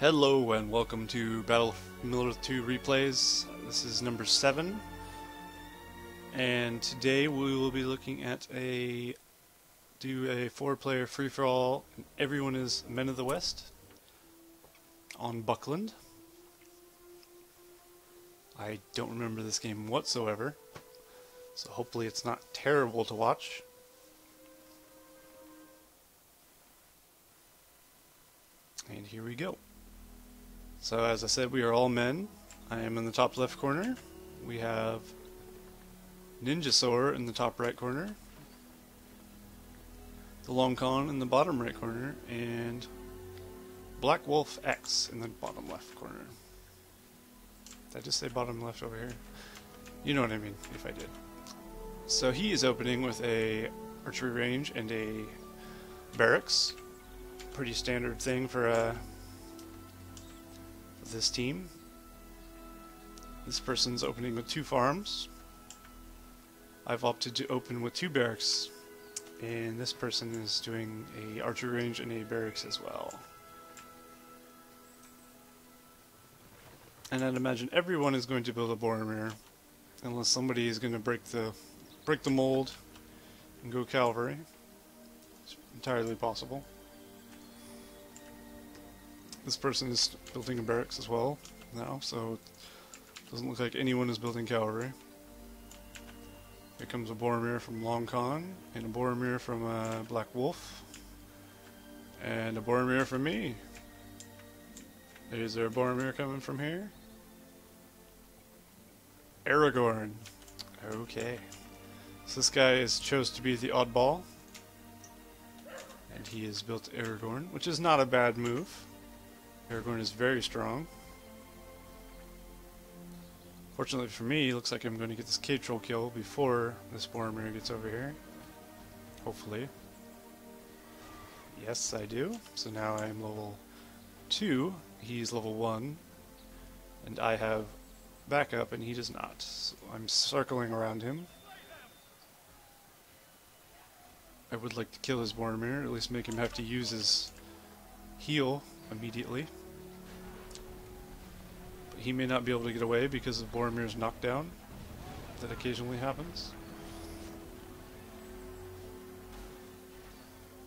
Hello and welcome to Battlefield 2 replays. This is number 7, and today we will be looking at a 4-player free-for-all. Everyone is Men of the West on Buckland. I don't remember this game whatsoever, so hopefully it's not terrible to watch. And here we go. So as I said, we are all men. I am in the top left corner. We have Ninjasaur in the top right corner, the Long Con in the bottom right corner, and Black Wolf X in the bottom left corner. Did I just say bottom left over here? You know what I mean, if I did. So he is opening with a archery range and a barracks. Pretty standard thing for this team. This person's opening with 2 farms. I've opted to open with 2 barracks, and this person is doing a archery range and a barracks as well. And I'd imagine everyone is going to build a Boromir, unless somebody is going to break the mold and go cavalry. It's entirely possible. This person is building a barracks as well now, so it doesn't look like anyone is building cavalry. Here comes a Boromir from Long Con, and a Boromir from Black Wolf, and a Boromir from me. Is there a Boromir coming from here? Aragorn. Okay. So this guy is chose to be the oddball, and he has built Aragorn, which is not a bad move. Aragorn is very strong. Fortunately for me, looks like I'm going to get this cave troll kill before this Boromir gets over here. Hopefully. Yes, I do. So now I am level 2, he's level 1, and I have backup and he does not. So I'm circling around him. I would like to kill his Boromir, or at least make him have to use his heal immediately. But he may not be able to get away because of Boromir's knockdown. That occasionally happens.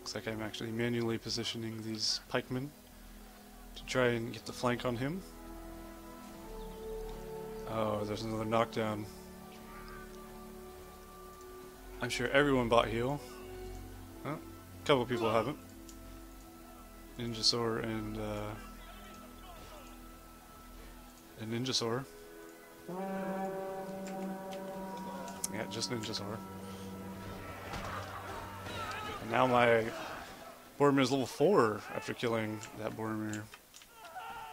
Looks like I'm actually manually positioning these pikemen to try and get the flank on him. Oh, there's another knockdown. I'm sure everyone bought heal. Well, a couple people haven't. Ninjasaur and Ninjasaur. Yeah, just Ninjasaur. And now my Boromir is level 4 after killing that Boromir.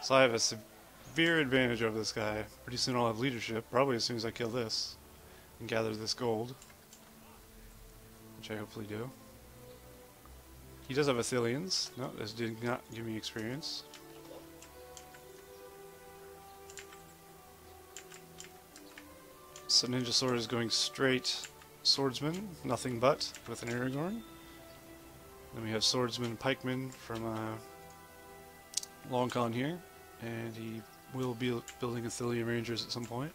So I have a severe advantage over this guy. Pretty soon I'll have leadership, probably as soon as I kill this and gather this gold, which I hopefully do. He does have Athelians. No, this did not give me experience. So Ninjasaur is going straight swordsman, nothing but, with an Aragorn. Then we have swordsman and pikeman from Long Con here, and he will be building Athelian Rangers at some point.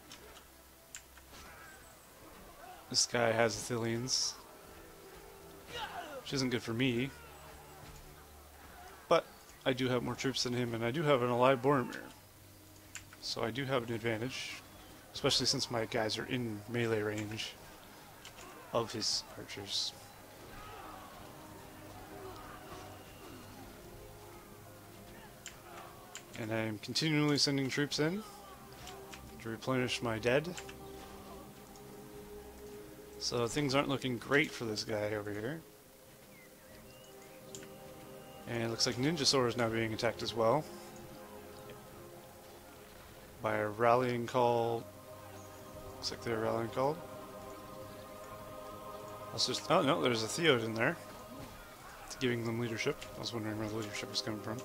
This guy has Athelians, which isn't good for me. But I do have more troops than him, and I do have an alive Boromir. So I do have an advantage, especially since my guys are in melee range of his archers. And I am continually sending troops in to replenish my dead. So things aren't looking great for this guy over here. And it looks like Ninjasaur is now being attacked as well by a rallying call. Looks like they're rallying call. Let's just, oh no, there's a Theod in there. It's giving them leadership. I was wondering where the leadership was coming from.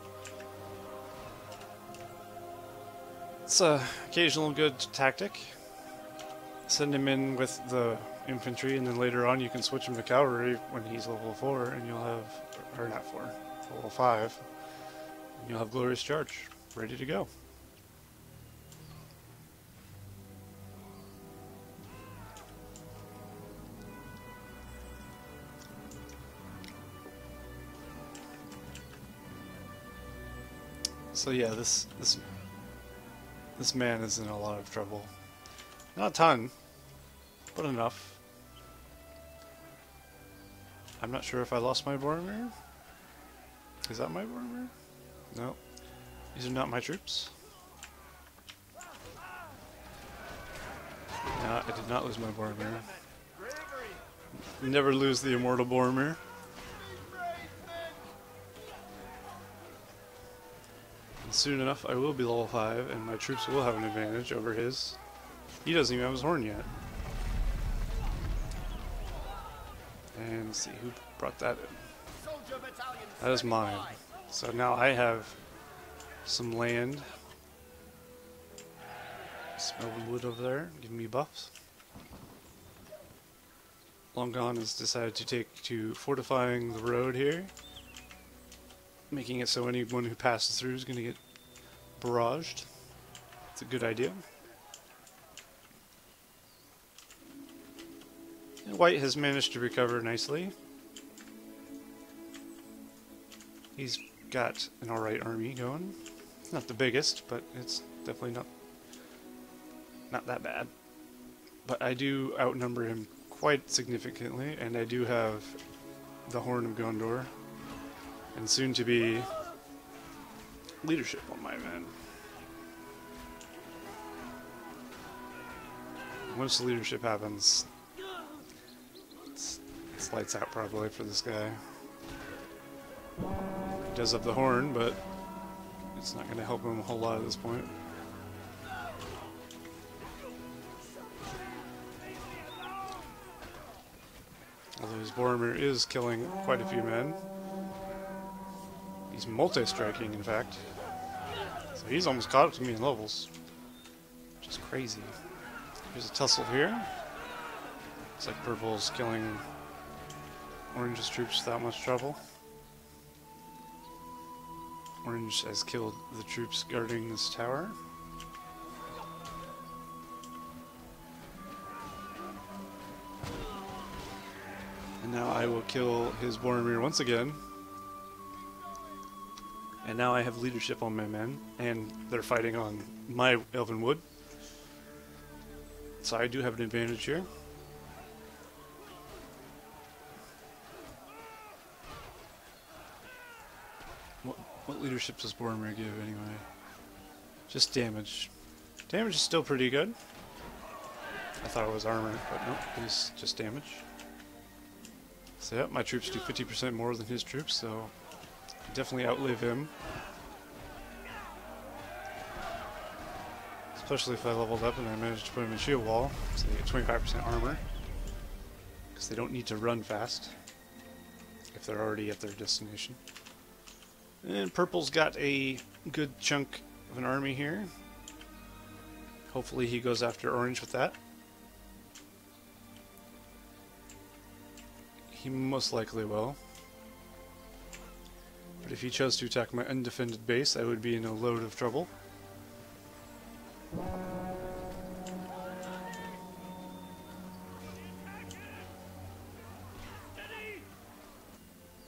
It's an occasional good tactic. Send him in with the infantry, and then later on you can switch him to cavalry when he's level 4, and you'll have, or not 4, level 5, and you'll have Glorious Charge. ready to go. So yeah, this man is in a lot of trouble. Not a ton, but enough. I'm not sure if I lost my Boromir. Is that my Boromir? No. These are not my troops. No, I did not lose my Boromir. Never lose the immortal Boromir. And soon enough, I will be level 5, and my troops will have an advantage over his. He doesn't even have his horn yet. And let's see who brought that in. That is mine. So now I have some land. Smell the wood over there, giving me buffs. Long Gone has decided to take to fortifying the road here, making it so anyone who passes through is going to get barraged. It's a good idea. And White has managed to recover nicely. He's got an alright army going. It's not the biggest, but it's definitely not that bad. But I do outnumber him quite significantly, and I do have the Horn of Gondor, and soon to be leadership on my men. Once the leadership happens, it's lights out probably for this guy. He does have the horn, but it's not going to help him a whole lot at this point. Although his Boromir is killing quite a few men. He's multi-striking, in fact. So he's almost caught up to me in levels. Which is crazy. There's a tussle here. Looks like Purple's killing Orange's troops without much trouble. Orange has killed the troops guarding this tower. And now I will kill his Boromir once again. And now I have leadership on my men, and they're fighting on my Elven Wood. So I do have an advantage here. What leadership does Boromir give anyway? Just damage. Damage is still pretty good. I thought it was armor, but nope, it's just damage. So yep, my troops do 50% more than his troops, so I definitely outlive him. Especially if I leveled up and I managed to put him in shield wall, so they get 25% armor. Because they don't need to run fast if they're already at their destination. And Purple's got a good chunk of an army here. Hopefully he goes after Orange with that. He most likely will. But if he chose to attack my undefended base, I would be in a load of trouble.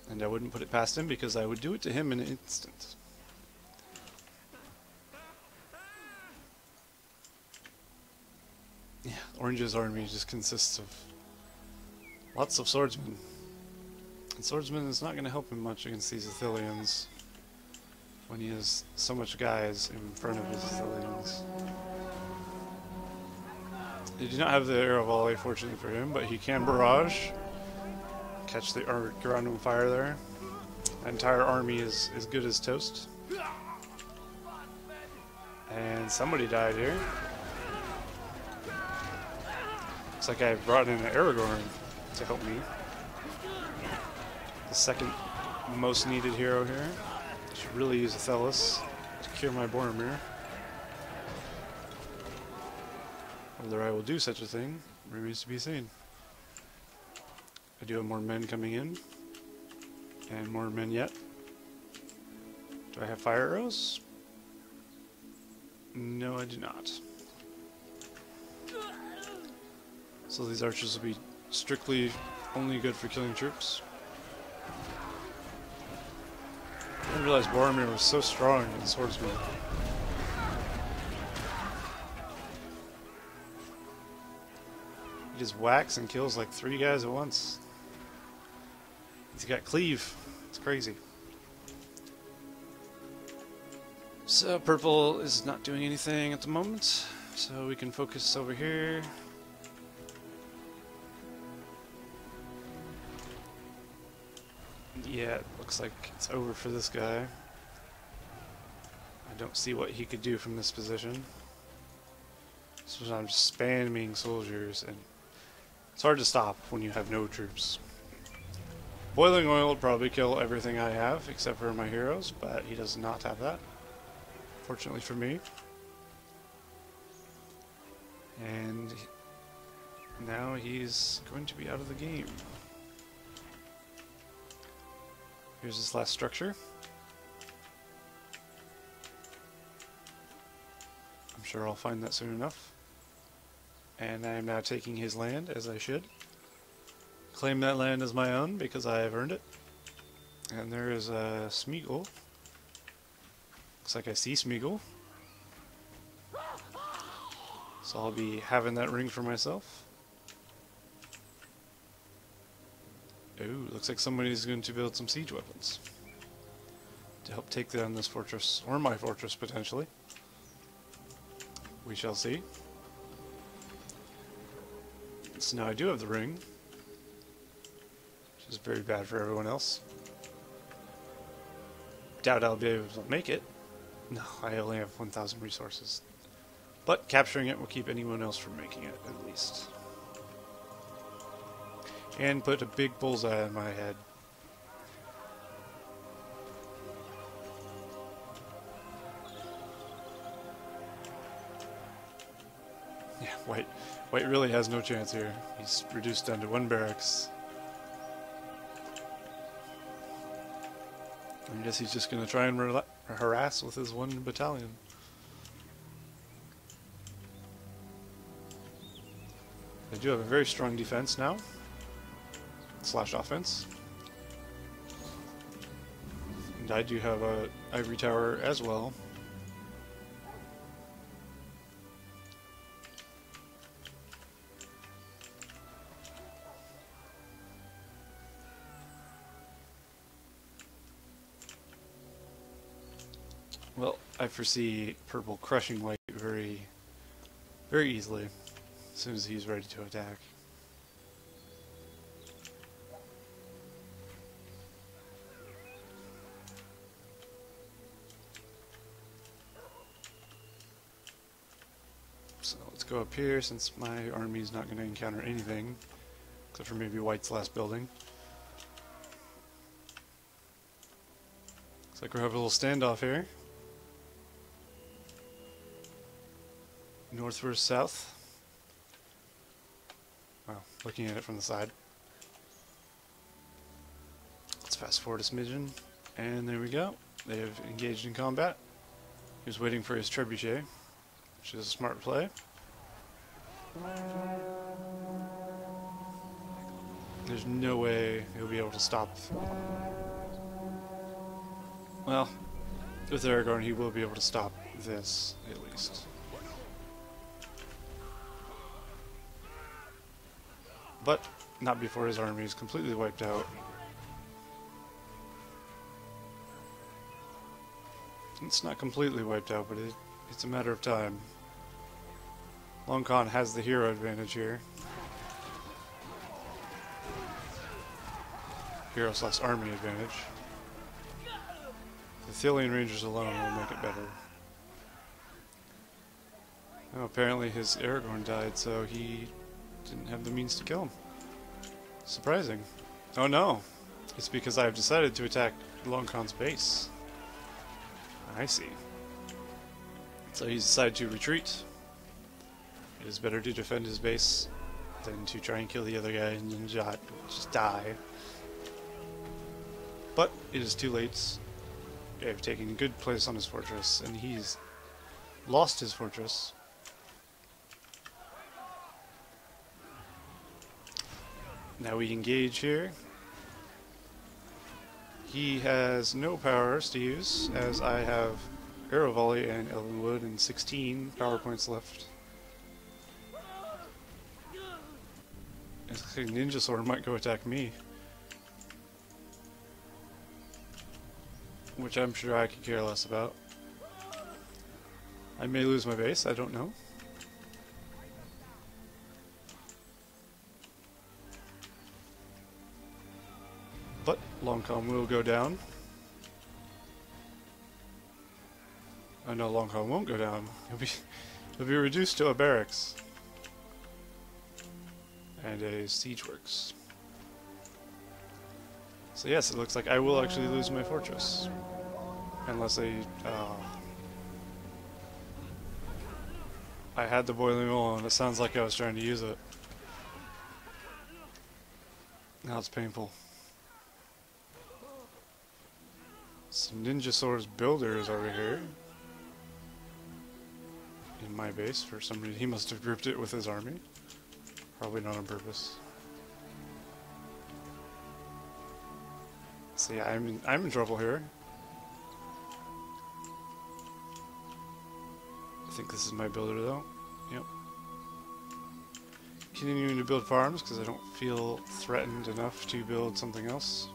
And I wouldn't put it past him because I would do it to him in an instant. Yeah, Orange's army just consists of lots of swordsmen. And swordsman is not going to help him much against these Ithilians when he has so much guys in front of his Ithilians. They do not have the arrow volley, fortunately for him, but he can barrage. Catch the ground on fire there. The entire army is as good as toast. And somebody died here. Looks like I brought in an Aragorn to help me. The second most needed hero here. I should really use Athelas to cure my Boromir. Whether I will do such a thing remains to be seen. I do have more men coming in. And more men yet. Do I have fire arrows? No, I do not. So these archers will be strictly only good for killing troops. I didn't realize Boromir was so strong in swordsman. He just whacks and kills like 3 guys at once. He's got cleave. It's crazy. So purple is not doing anything at the moment, so we can focus over here. Yeah, it looks like it's over for this guy. I don't see what he could do from this position. So I'm just spamming soldiers, and it's hard to stop when you have no troops. Boiling oil will probably kill everything I have, except for my heroes, but he does not have that. Fortunately for me. And now he's going to be out of the game. Here's his last structure. I'm sure I'll find that soon enough. And I am now taking his land, as I should. Claim that land as my own, because I have earned it. And there is a Smeagol. Looks like I see Smeagol. So I'll be having that ring for myself. Ooh, looks like somebody's going to build some siege weapons to help take down this fortress, or my fortress potentially. We shall see. So now I do have the ring, which is very bad for everyone else. Doubt I'll be able to make it. No, I only have 1,000 resources. But capturing it will keep anyone else from making it, at least. And put a big bullseye on my head. Yeah, White really has no chance here. He's reduced down to 1 barracks. I guess he's just going to try and harass with his 1 battalion. They do have a very strong defense now. Slash offense. And I do have a ivory tower as well. Well, I foresee purple crushing white very easily as soon as he's ready to attack. So let's go up here, since my army's not going to encounter anything, except for maybe White's last building. Looks like we're having a little standoff here. North versus south. Well, looking at it from the side. Let's fast forward a smidgen. And there we go. They have engaged in combat. He was waiting for his trebuchet, which is a smart play. There's no way he'll be able to stop. Well, with Aragorn he will be able to stop this, at least. But not before his army is completely wiped out. It's not completely wiped out, but it's a matter of time. Long Con has the hero advantage here. Hero / army advantage. The Thillian Rangers alone will make it better. Oh, apparently his Aragorn died, so he didn't have the means to kill him. Surprising. Oh no! It's because I've decided to attack Long Con's base. I see. So he's decided to retreat. It is better to defend his base than to try and kill the other guy and then just die. But it is too late. I've taken a good place on his fortress, and he's lost his fortress. Now we engage here. He has no powers to use, as I have Arrow Volley and Elvenwood and 16 power points left. Ninja Sword might go attack me, which I'm sure I could care less about. I may lose my base, I don't know. But Longcom will go down. Oh no, Longcom won't go down. He'll be reduced to a barracks. And a siege works. So yes, it looks like I will actually lose my fortress. Unless I had the boiling oil and it sounds like I was trying to use it. Now it's painful. Some Ninja Swords builders over here. In my base for some reason. He must have grouped it with his army. Probably not on purpose. So yeah, I'm in trouble here. I think this is my builder though. Yep. Continuing to build farms because I don't feel threatened enough to build something else.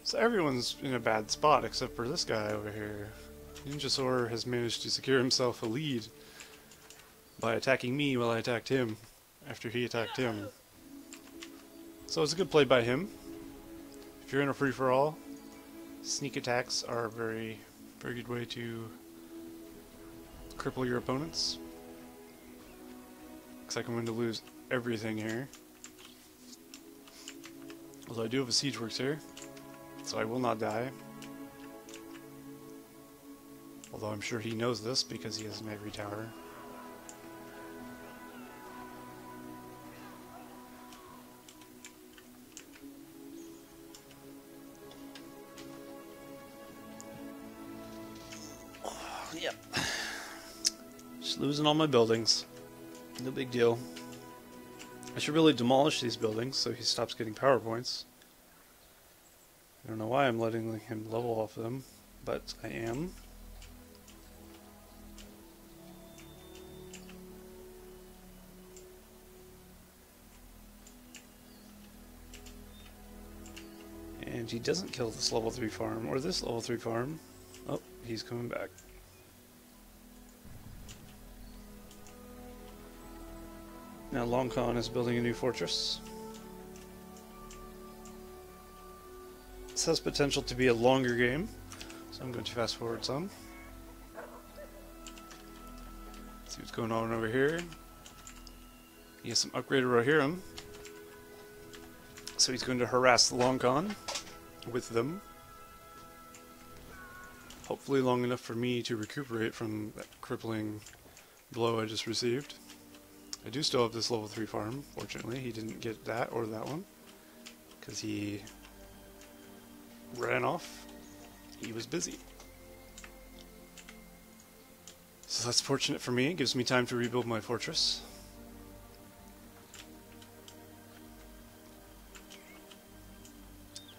So everyone's in a bad spot except for this guy over here. Ninja Sword has managed to secure himself a lead by attacking me while I attacked him after he attacked him. So it's a good play by him. If you're in a free-for-all, sneak attacks are a very good way to cripple your opponents. Looks like I'm going to lose everything here. Although I do have a siege works here, so I will not die. Although I'm sure he knows this because he has an ivory tower. Yep. Just losing all my buildings. No big deal. I should really demolish these buildings so he stops getting power points. I don't know why I'm letting him level off of them, but I am. And he doesn't kill this level 3 farm, or this level 3 farm. Oh, he's coming back. Now Longcon is building a new fortress. This has potential to be a longer game, so I'm going to fast forward some. See what's going on over here. He has some upgraded Rohirrim, so he's going to harass the Longcon with them. Hopefully long enough for me to recuperate from that crippling blow I just received. I do still have this level 3 farm, fortunately. He didn't get that or that one, because he ran off. He was busy. So that's fortunate for me. It gives me time to rebuild my fortress.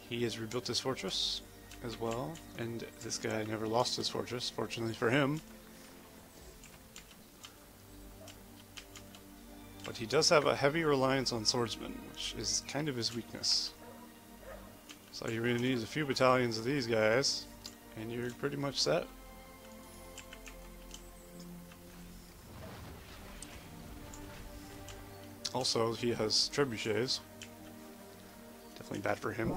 He has rebuilt his fortress as well, and this guy never lost his fortress, fortunately for him. But he does have a heavy reliance on swordsmen, which is kind of his weakness. So he really needs a few battalions of these guys, and you're pretty much set. Also, he has trebuchets. Definitely bad for him.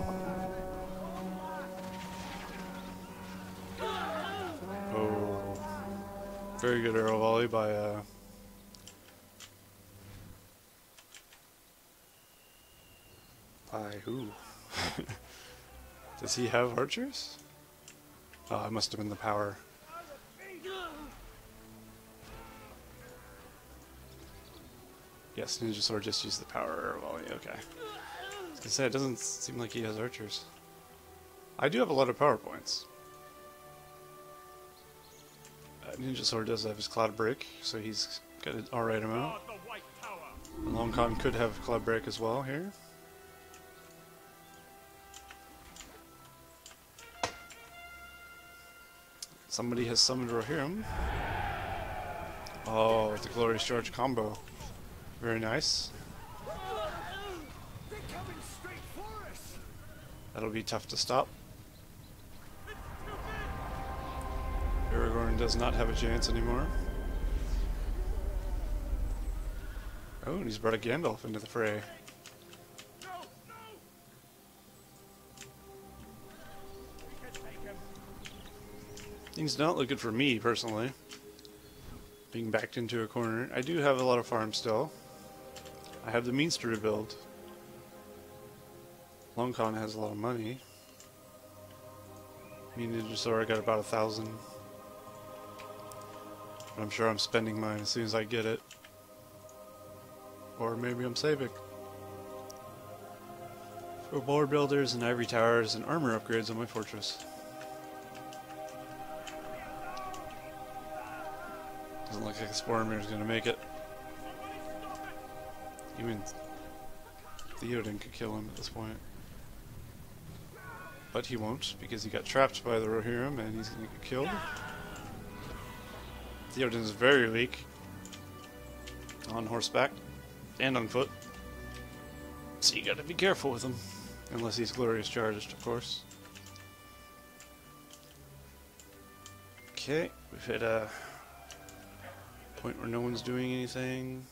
Oh, very good arrow volley by who? Does he have archers? Oh, it must have been the power. Yes, Ninja Sword just used the power arrow volley, okay. was gonna say, it doesn't seem like he has archers. I do have a lot of power points. Ninja Sword does have his Cloud Break, so he's got an alright amount. And Long Con could have Cloud Break as well here. Somebody has summoned Rohirrim. Oh, with the Glorious Charge combo. Very nice. That'll be tough to stop. Aragorn does not have a chance anymore. Oh, and he's brought a Gandalf into the fray. Things don't look good for me, personally. Being backed into a corner. I do have a lot of farms still. I have the means to rebuild. Long Con has a lot of money. Me and Ninja Sword got about 1,000. But I'm sure I'm spending mine as soon as I get it. Or maybe I'm saving. For board builders and ivory towers and armor upgrades on my fortress. Doesn't look like Sporomir is going to make it. Even Theoden could kill him at this point. But he won't, because he got trapped by the Rohirrim and he's going to get killed. Theoden is very weak. On horseback. And on foot. So you gotta be careful with him. Unless he's Glorious Charged, of course. Okay, we've hit a point where no one's doing anything.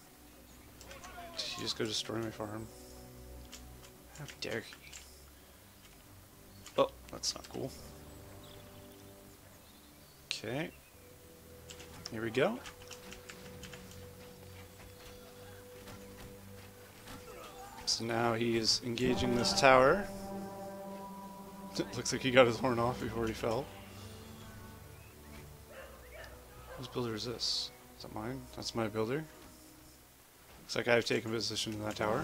Did he just go destroy my farm? How dare he? Oh, that's not cool. Okay. Here we go. So now he is engaging this tower. It looks like he got his horn off before he fell. Whose builder is this? Is that mine? That's my builder. Looks like I've taken position in that tower.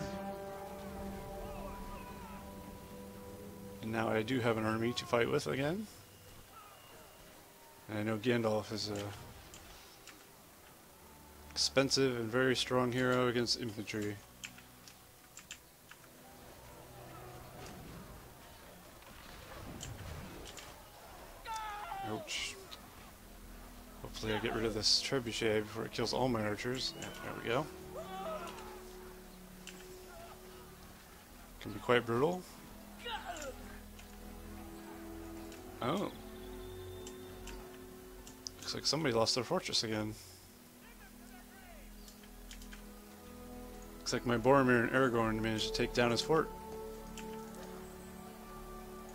And now I do have an army to fight with again. And I know Gandalf is a expensive and very strong hero against infantry. Ouch. Hopefully I get rid of this trebuchet before it kills all my archers. Yeah, there we go. Can be quite brutal. Oh. Looks like somebody lost their fortress again. Looks like my Boromir and Aragorn managed to take down his fort.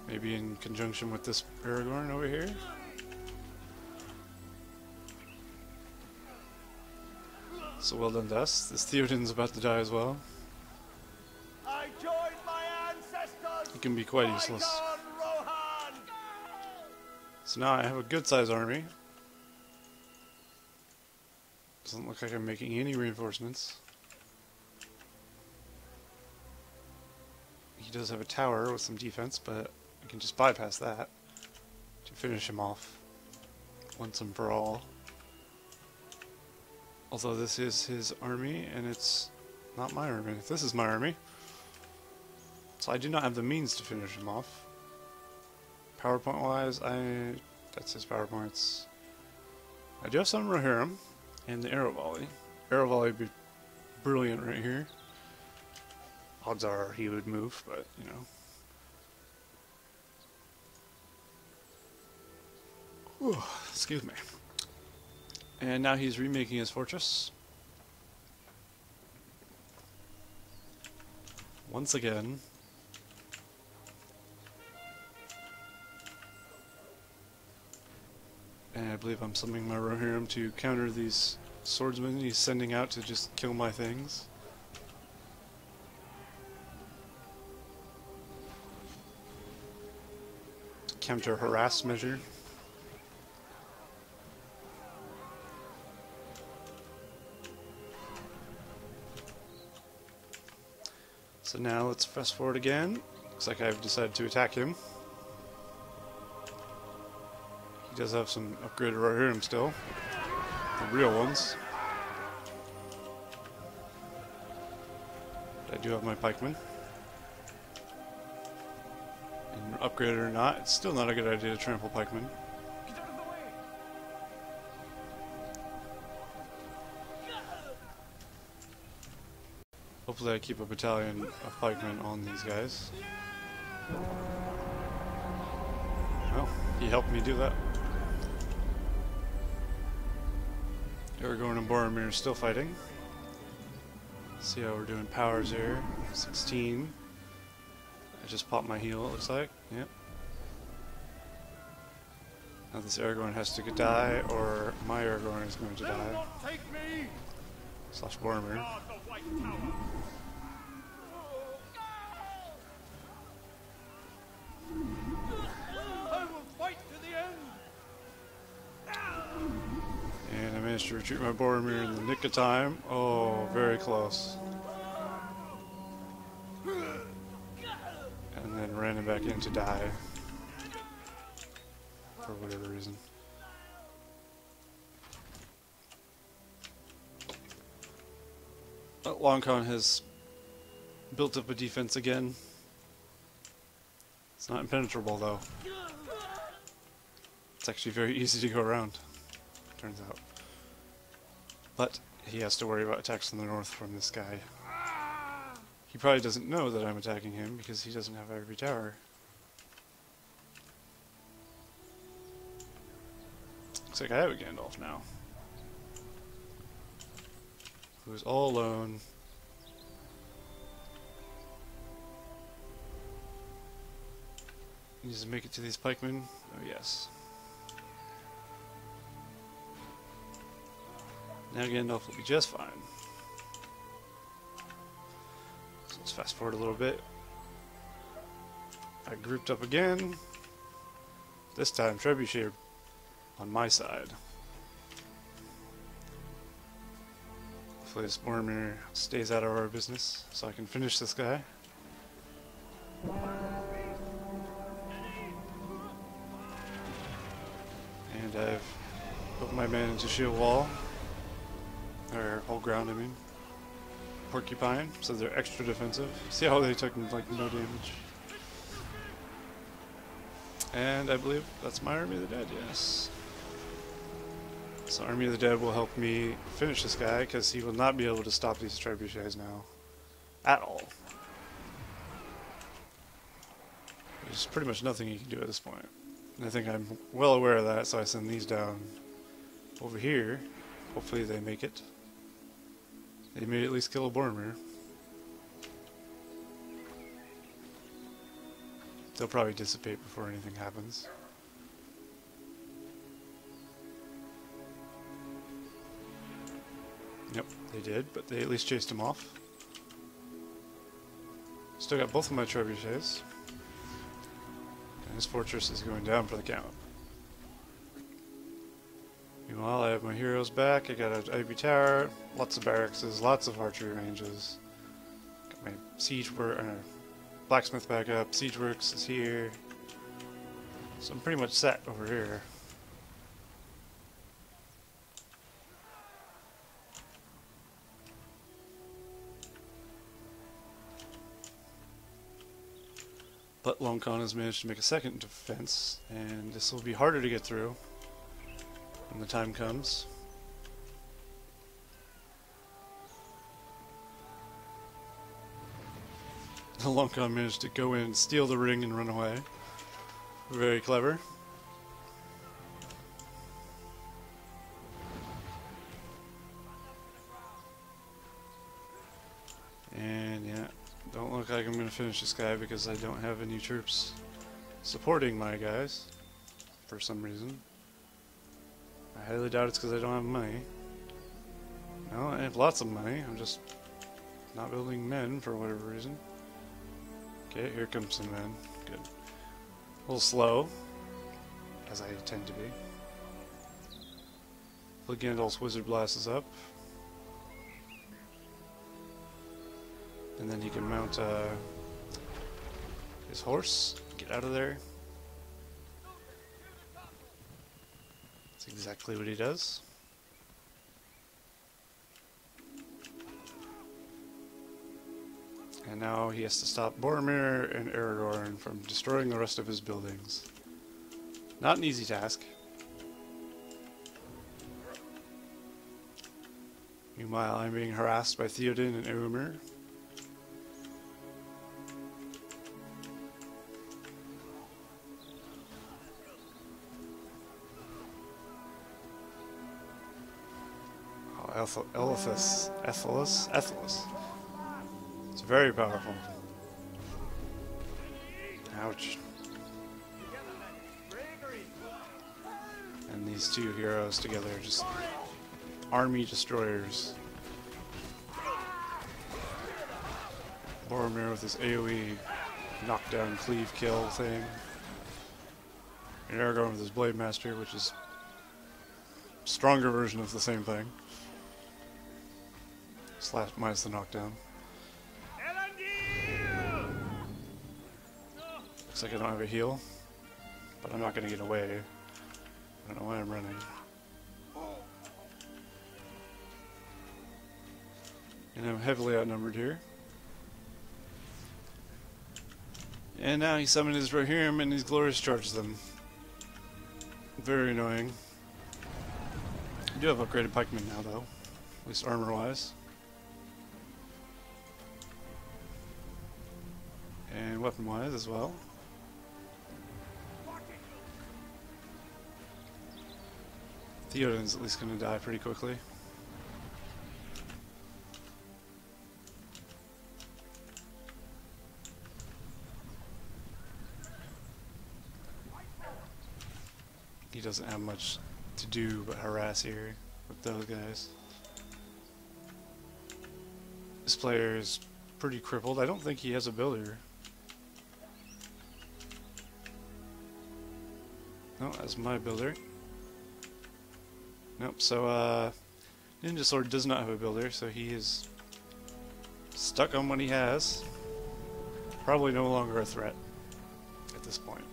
Maybe in conjunction with this Aragorn over here. So well done to us. This Theoden's about to die as well. I joined my ancestors. He can be quite useless. So now I have a good sized army. Doesn't look like I'm making any reinforcements. He does have a tower with some defense, but I can just bypass that to finish him off once and for all. Although this is his army, and it's not my army. This is my army. So I do not have the means to finish him off. PowerPoint wise, that's his PowerPoints. I do have some Rohirrim and the Arrow Volley. Arrow Volley would be brilliant right here. Odds are he would move, but you know. Whew, excuse me. And now he's remaking his fortress. Once again. And I believe I'm summoning my Rohirrim to counter these swordsmen he's sending out to just kill my things. Counter harass measure. So now let's fast forward again. Looks like I've decided to attack him. He does have some upgraded artillery still. The real ones. I do have my pikemen. And upgraded or not, it's still not a good idea to trample pikemen. Hopefully I keep a battalion of pikemen on these guys. Well, he helped me do that. Aragorn and Boromir are still fighting. Let's see how we're doing powers here. 16. I just popped my heal, it looks like. Yep. Now this Aragorn has to die, or my Aragorn is going to die. Slash Boromir. And I managed to retreat my Boromir in the nick of time. Oh, very close. And then ran him back in to die. For whatever reason. Longcon has built up a defense again. It's not impenetrable though. It's actually very easy to go around, turns out. But he has to worry about attacks from the north from this guy. He probably doesn't know that I'm attacking him because he doesn't have every tower. Looks like I have a Gandalf now. Who's all alone. He needs to make it to these pikemen. Oh yes. Now Gandalf will be just fine. So let's fast forward a little bit. I grouped up again. This time Trebuchet on my side. Hopefully this Boromir stays out of our business so I can finish this guy. And I've put my men into shield wall. Or whole ground, I mean. Porcupine, so they're extra defensive. See how they took like no damage. And I believe that's my Army of the Dead, yes. So Army of the Dead will help me finish this guy, because he will not be able to stop these trebuchets now. At all. There's pretty much nothing he can do at this point. And I think I'm well aware of that, so I send these down over here. Hopefully they make it. They may at least kill a Boromir. They'll probably dissipate before anything happens. Yep, they did, but they at least chased him off. Still got both of my trebuchets. And his fortress is going down for the count. Meanwhile, I have my heroes back. I got an Ivy Tower, lots of barracks, lots of archery ranges. Got my siege work, blacksmith back up. Siege works is here. So I'm pretty much set over here. But Longcon has managed to make a second defense, and this will be harder to get through when the time comes. Longcon managed to go in, steal the ring, and run away. Very clever. And yeah, don't look like I'm going to finish this guy because I don't have any troops supporting my guys for some reason. I highly doubt it's because I don't have money. No, I have lots of money. I'm just not building men for whatever reason. Okay, here comes some men. Good. A little slow, as I tend to be. Gandalf's Wizard Blast is up. And then he can mount his horse, get out of there. That's exactly what he does. And now he has to stop Boromir and Aragorn from destroying the rest of his buildings. Not an easy task. Meanwhile, I'm being harassed by Theoden and Éomer. Oh, Ethelis. It's very powerful. Ouch. And these two heroes together are just army destroyers. Boromir with his AoE knockdown, cleave, kill thing. And Aragorn with his Blade Master, which is a stronger version of the same thing. Slash minus the knockdown. Looks like I don't have a heal, but I'm not going to get away. I don't know why I'm running. And I'm heavily outnumbered here. And now he summoned his Rohirrim and he's glorious charges them. Very annoying. I do have upgraded pikemen now though, at least armor wise. And weapon wise as well. Theoden's at least going to die pretty quickly. He doesn't have much to do but harass here with those guys. This player is pretty crippled. I don't think he has a builder. No, that's my builder. Nope, so Ninja Sword does not have a builder, so he is stuck on what he has. Probably no longer a threat at this point.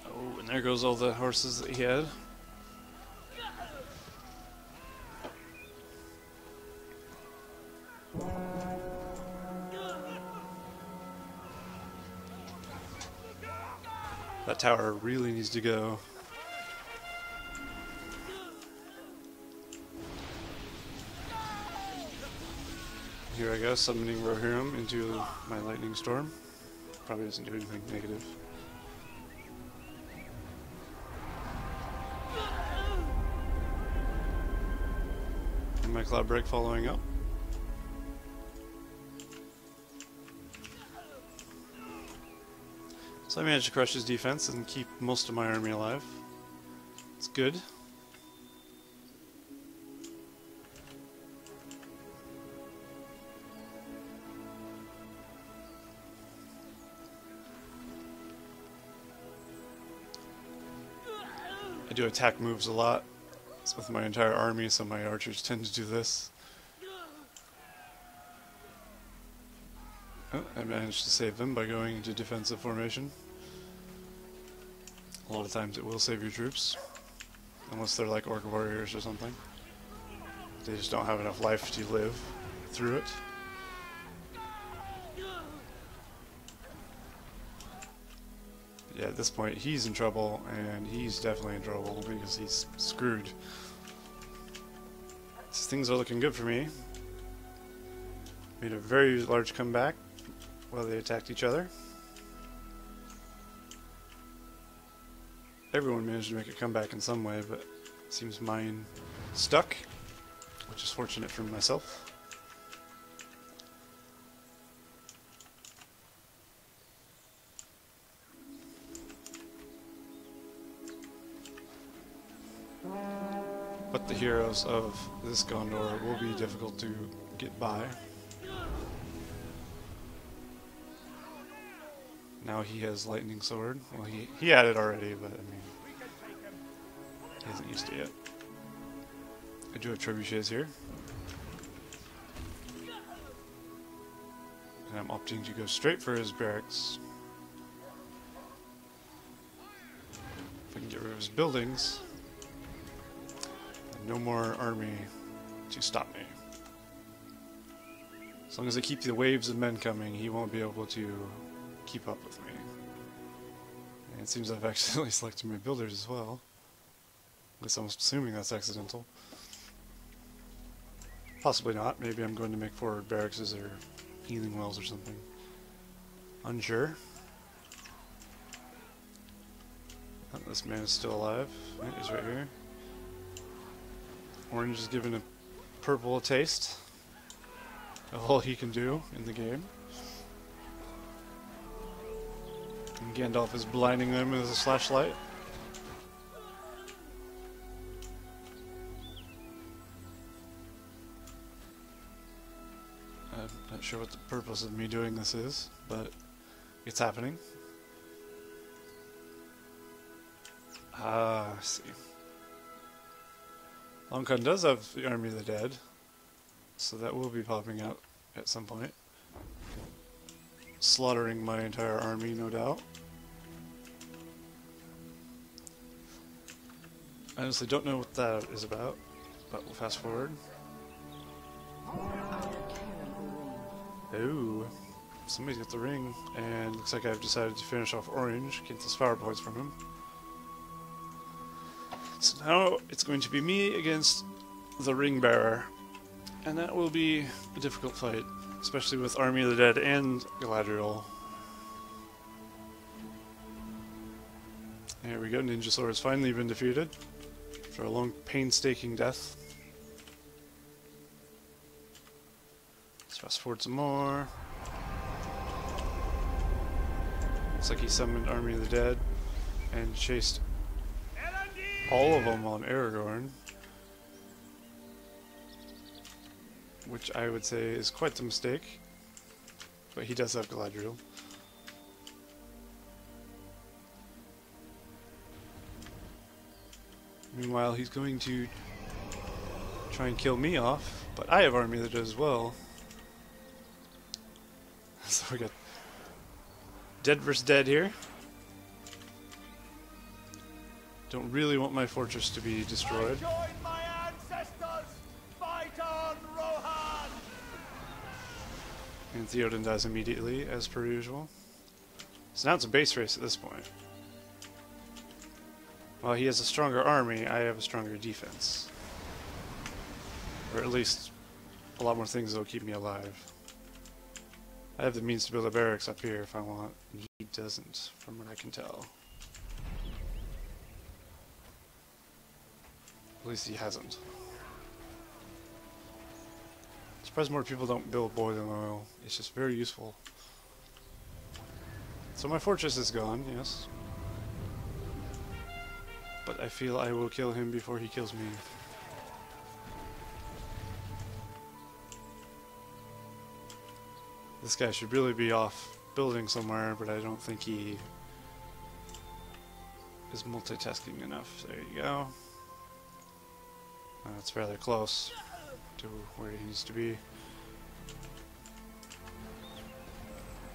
Oh, and there goes all the horses that he had. That tower really needs to go. Here I go, summoning Rohirrim into my lightning storm. Probably doesn't do anything negative. And my Cloud Break following up. So I managed to crush his defense and keep most of my army alive. It's good. I do attack moves a lot. It's with my entire army, so my archers tend to do this. Oh, I managed to save them by going into defensive formation. A lot of times it will save your troops, unless they're like orc warriors or something. They just don't have enough life to live through it. Yeah, at this point he's in trouble, and he's definitely in trouble because he's screwed. So things are looking good for me. Made a very large comeback while they attacked each other. Everyone managed to make a comeback in some way, but it seems mine stuck, which is fortunate for myself. But the heroes of this Gondor will be difficult to get by. Now he has Lightning Sword. Well, he had it already, but I mean, he hasn't used it yet. I do have trebuchets here. And I'm opting to go straight for his barracks. If I can get rid of his buildings, and no more army to stop me. As long as I keep the waves of men coming, he won't be able to keep up with me. And it seems I've accidentally selected my builders as well. At least I'm assuming that's accidental. Possibly not. Maybe I'm going to make forward barracks or healing wells or something. Unsure. Oh, this man is still alive. Yeah, he's right here. Orange is giving a purple a taste of all he can do in the game. And Gandalf is blinding them with his flashlight. I'm not sure what the purpose of me doing this is, but it's happening. Ah, I see. Longcon does have the Army of the Dead, so that will be popping out at some point. Slaughtering my entire army, no doubt. I honestly don't know what that is about, but we'll fast forward. Ooh, somebody's got the ring, and looks like I've decided to finish off Orange, get those power points from him. So now it's going to be me against the ring bearer, and that will be a difficult fight, especially with Army of the Dead and Galadriel. There we go, Ninja Sword has finally been defeated after a long, painstaking death. Let's fast forward some more. Looks like he summoned Army of the Dead and chased all of them on Aragorn, which I would say is quite the mistake, but he does have Galadriel. Meanwhile, he's going to try and kill me off, but I have Army that does as well. So we got dead versus dead here. Don't really want my fortress to be destroyed. I join my ancestors! Fight on, Rohan! And Theoden dies immediately, as per usual. So now it's a base race at this point. While he has a stronger army, I have a stronger defense. Or at least a lot more things that will keep me alive. I have the means to build a barracks up here if I want. He doesn't, from what I can tell. At least he hasn't. I'm surprised more people don't build boiling oil. It's just very useful. So my fortress is gone, yes. But I feel I will kill him before he kills me. This guy should really be off building somewhere, but I don't think he is multitasking enough. There you go. That's rather close to where he needs to be.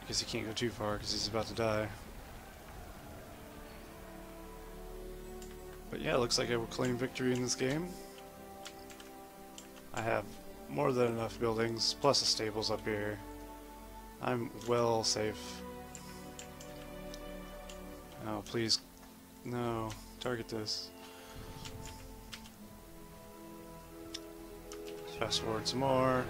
I guess he can't go too far because he's about to die. But yeah, it looks like I will claim victory in this game. I have more than enough buildings, plus the stables up here. I'm well safe. Oh, please. No. Target this. Fast forward some more.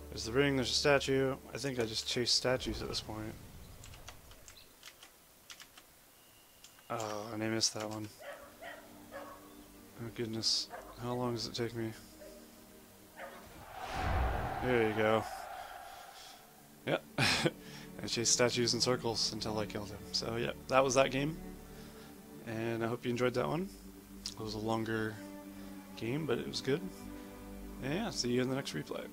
There's the ring, there's a statue. I think I just chase statues at this point. Oh, and I missed that one. Oh goodness. How long does it take me? There you go. Yep. I chased statues in circles until I killed him. So yeah, that was that game. And I hope you enjoyed that one. It was a longer game, but it was good. And yeah, see you in the next replay.